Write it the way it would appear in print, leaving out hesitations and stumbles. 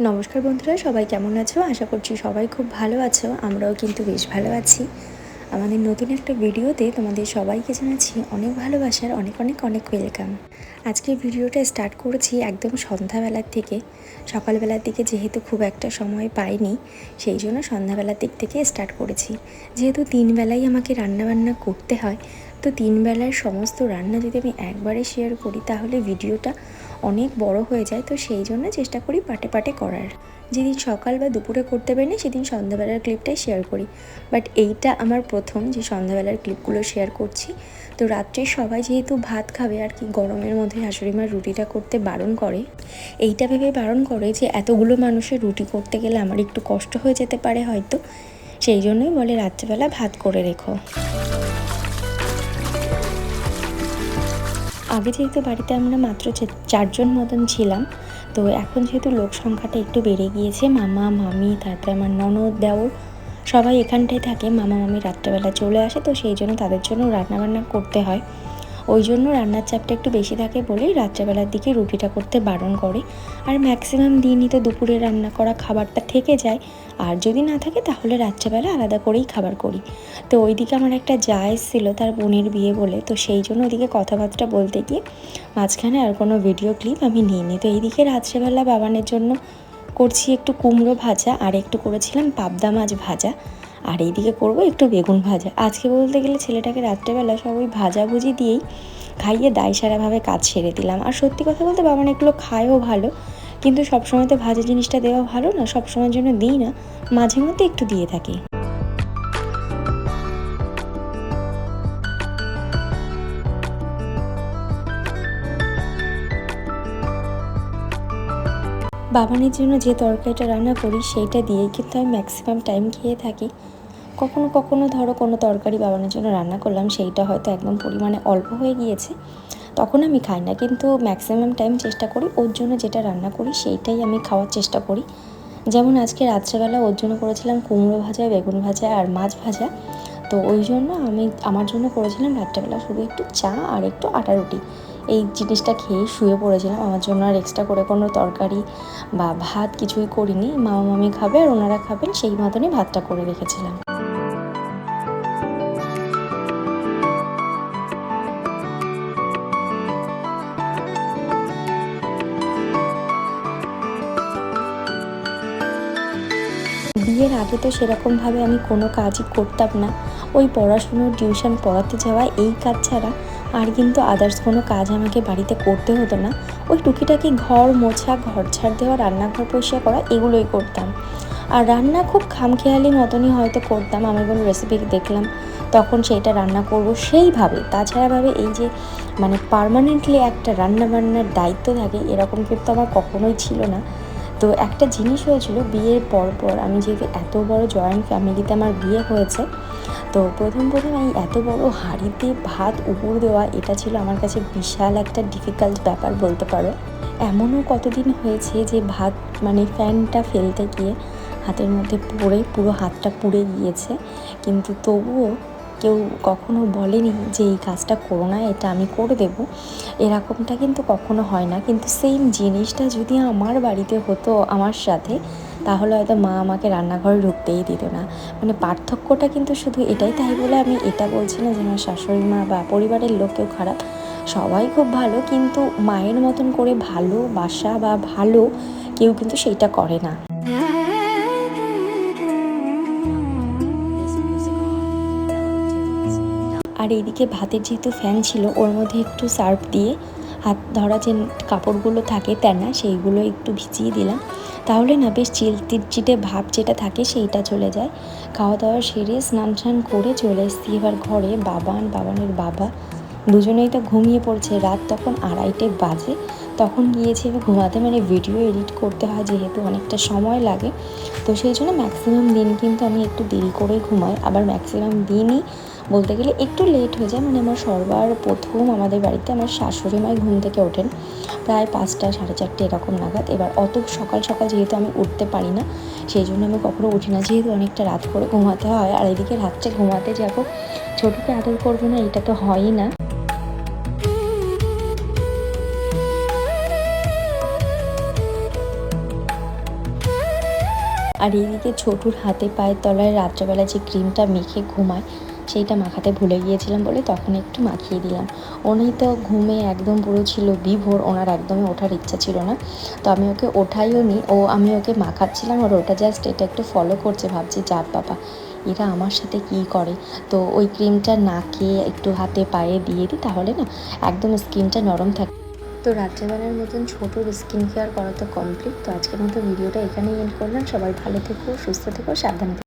নমস্কার বন্ধুরা, সবাই কেমন আছো? আশা করছি সবাই খুব ভালো আছো। আমরাও কিন্তু বেশ ভালো আছি। আমাদের নতুন একটা ভিডিওতে তোমাদের সবাইকে জানাচ্ছি অনেক ভালোবাসার অনেক অনেক অনেক ওয়েলকাম। আজকের ভিডিওটা স্টার্ট করেছি একদম সন্ধ্যাবেলার থেকে। সকালবেলার দিকে যেহেতু খুব একটা সময় পাইনি, সেই জন্য সন্ধ্যাবেলার দিক থেকে স্টার্ট করেছি। যেহেতু 3 বেলাই আমাকে রান্নাবান্না করতে হয়, তো 3 বেলার সমস্ত রান্না যদি আমি একবারে শেয়ার করি তাহলে ভিডিওটা অনেক বড় হয়ে যায়। তো সেই জন্য চেষ্টা করি পাটে পাটে করার। যেদিন সকাল বা দুপুরে করতে পারি না সেদিন সন্ধ্যাবেলার ক্লিপটাই শেয়ার করি। বাট এইটা আমার প্রথম যে সন্ধ্যাবেলার ক্লিপগুলো শেয়ার করছি। তো রাত্রে সবাই যেহেতু ভাত খাবে আর কি, গরমের মধ্যে শাশুড়িমার রুটিটা করতে বারণ করে। এইটা ভেবে বারণ করে যে এতগুলো মানুষের রুটি করতে গেলে আমার একটু কষ্ট হয়ে যেতে পারে হয়তো, সেই জন্যই বলে রাত্রেবেলা ভাত করে রেখো। আগে যেহেতু বাড়িতে আমরা মাত্র 4জন মতন ছিলাম, তো এখন যেহেতু লোক সংখ্যাটা একটু বেড়ে গিয়েছে, মামা মামি তারপরে আমার ননদ দেওর সবাই এখানটায় থাকে। মামা মামি রাত্রেবেলা চলে আসে, তো সেই জন্য তাদের জন্য রান্নাবান্না করতে হয়। ওই জন্য রান্নার চাপটা একটু বেশি থাকে বলেই রাত্রেবেলার দিকে রুটিটা করতে বারণ করে। আর ম্যাক্সিমাম দিনই তো দুপুরে রান্না করা খাবারটা থেকে যায়, আর যদি না থাকে তাহলে রাত্রেবেলা আলাদা করেই খাবার করি। তো ওইদিকে আমার একটা যা এসেছিলো, তার বোনের বিয়ে বলে, তো সেই জন্য ওইদিকে কথাবার্তা বলতে গিয়ে মাঝখানে আর কোনো ভিডিও ক্লিপ আমি নিইনি। তো এইদিকে রাত্রেবেলা বাবানের জন্য করছি একটু কুমড়ো ভাজা, আর একটু করেছিলাম পাবদা মাছ ভাজা, আর এইদিকে করবো একটু বেগুন ভাজা। আজকে বলতে গেলে ছেলেটাকে রাত্রেবেলা সব ওই ভাজাভুজি দিয়েই খাইয়ে দায়সারাভাবে কাজ সেরে দিলাম। আর সত্যি কথা বলতে বাবান এগুলো খায়ও ভালো, কিন্তু সবসময় তো ভাজা জিনিসটা দেওয়া ভালো না, সবসময়ের জন্য দিই না, মাঝে মধ্যে একটু দিয়ে থাকি। বাবানের জন্য যে তরকারিটা রান্না করি সেইটা দিয়েই কিন্তু আমি ম্যাক্সিমাম টাইম খেয়ে থাকি। কখনো কখনো ধরো কোনো তরকারি বাবানের জন্য রান্না করলাম, সেইটা হয়তো একদম পরিমাণে অল্প হয়ে গিয়েছে, তখন আমি খাই না, কিন্তু ম্যাক্সিমাম টাইম চেষ্টা করি ওর জন্য যেটা রান্না করি সেইটাই আমি খাওয়ার চেষ্টা করি। যেমন আজকে রাত্রেবেলা ওর জন্য করেছিলাম কুমড়ো ভাজা, বেগুন ভাজা আর মাছ ভাজা। তো ওই জন্য আমি আমার জন্য করেছিলাম রাত্রেবেলা শুধু একটু চা আর একটু আটা রুটি। এই জিনিসটা খেয়ে শুয়ে পড়েছিলাম। আমার জন্য আর এক্সট্রা করে কোনো তরকারি বা ভাত কিছুই করিনি। মামা মামি খাবে আর ওনারা খাবেন, সেই মতনই ভাতটা করে রেখেছিলাম। বিয়ের আগে তো সেরকমভাবে আমি কোনো কাজই করতাম না। ওই পড়াশুনোর টিউশন পড়াতে যাওয়া এই কাজ ছাড়া আর কিন্তু আদার্স কোনো কাজ আমাকে বাড়িতে করতে হতো না। ওই টুকিটাকি ঘর মোছা, ঘর ঝাড় দেওয়া, রান্নাঘর পরিষ্কার করা, এগুলোই করতাম। আর রান্না খুব খামখেয়ালি মতনই হয়তো করতাম। আমি কোনো রেসিপি দেখলাম তখন সেইটা রান্না করব সেইভাবে, তাছাড়াভাবে এই যে পার্মানেন্টলি একটা রান্না বান্নার দায়িত্ব থাকে এরকম কিন্তু আমার কখনোই ছিল না। তো একটা জিনিস হয়েছিল বিয়ের পর আমি যেহেতু এত বড় জয়েন্ট ফ্যামিলিতে আমার বিয়ে হয়েছে, তো প্রথম এই এত বড় হাঁড়িতে ভাত উপর দেওয়া, এটা ছিল আমার কাছে বিশাল একটা ডিফিকাল্ট ব্যাপার বলতে পারো। এমনও কতদিন হয়েছে যে ভাত ফ্যানটা ফেলতে গিয়ে হাতের মধ্যে পড়ে পুরো হাতটা পুড়ে গিয়েছে, কিন্তু তবুও কেউ কখনো বলেনি যে এই কাজটা করো না, এটা আমি করে দেবো, এরকমটা কিন্তু কখনো হয় না। কিন্তু সেম জিনিসটা যদি আমার বাড়িতে হতো আমার সাথে, তাহলে হয়তো মা আমাকে রান্নাঘরে ঢুকতেই দিত না। পার্থক্যটা কিন্তু শুধু এটাই। তাই বলে আমি এটা বলছি না যে আমার শাশুড়ি মা বা পরিবারের লোক কেউ খারাপ, সবাই খুব ভালো, কিন্তু মায়ের মতন করে ভালোবাসা বা ভালো কেউ কিন্তু সেইটা করে না। আর এইদিকে ভাতের যেহেতু ফ্যান ছিল, ওর মধ্যে একটু সার্ফ দিয়ে হাত ধরা যে কাপড়গুলো থাকে তেনা, সেইগুলো একটু ভিজিয়ে দিলাম, তাহলে না বেশ চিটচিটে ভাব যেটা থাকে সেইটা চলে যায়। খাওয়া দাওয়া সেরে স্নান করে চলে এসেছি এবার ঘরে। বাবানের বাবা দুজনেই তো ঘুমিয়ে পড়ছে। রাত তখন 2:30 বাজে। তখন গিয়েছি আমি ঘুমাতে। ভিডিও এডিট করতে হয় যেহেতু অনেকটা সময় লাগে, তো সেই জন্য ম্যাক্সিমাম দিন কিন্তু আমি একটু দেরি করেই ঘুমাই। আবার ম্যাক্সিমাম দিনই বলতে গেলে একটু লেট হয়ে যায়। আমার সবার প্রথম আমাদের বাড়িতে আমার শাশুড়ি মাই ঘুম থেকে ওঠেন প্রায় 5টা 4:30 এরকম নাগাদ। এবার অত সকাল সকাল যেহেতু আমি উঠতে পারি না, সেই জন্য আমি কখনো উঠি না, যেহেতু অনেকটা রাত করে ঘুমাতে হয়। আর এদিকে রাত্রে ঘুমাতে যাবো, ছোটোকে আদর করবো না, এটা তো হয়ই না। আর এদিকে ছোটুর হাতে পায়ের তলায় রাত্রেবেলা যে ক্রিমটা মেখে ঘুমায় সেইটা মাখাতে ভুলে গিয়েছিলাম বলে তখন একটু মাখিয়ে দিলাম। উনি তো ঘুমে একদম পুরো ছিল বিভোর, ওনার একদমই ওঠার ইচ্ছা ছিল না। তো আমি ওকে ওঠাইও নি, আমি ওকে মাখাচ্ছিলাম আর ওটা জাস্ট এটা একটু ফলো করছে, ভাবছি যাক বাবা এরা আমার সাথে কী করে। তো ওই ক্রিমটা নাকে একটু হাতে পায়ে দিয়ে দিই, তাহলে না একদম স্কিনটা নরম থাকে। তো রাত্রেবেলার মতন ছোটোর স্কিন কেয়ার করা তো কমপ্লিট। তো আজকের মতো ভিডিওটা এখানেই এন্ড করলাম। সবাই ভালো থেকো, সুস্থ থেকো, সাবধানে থেকো।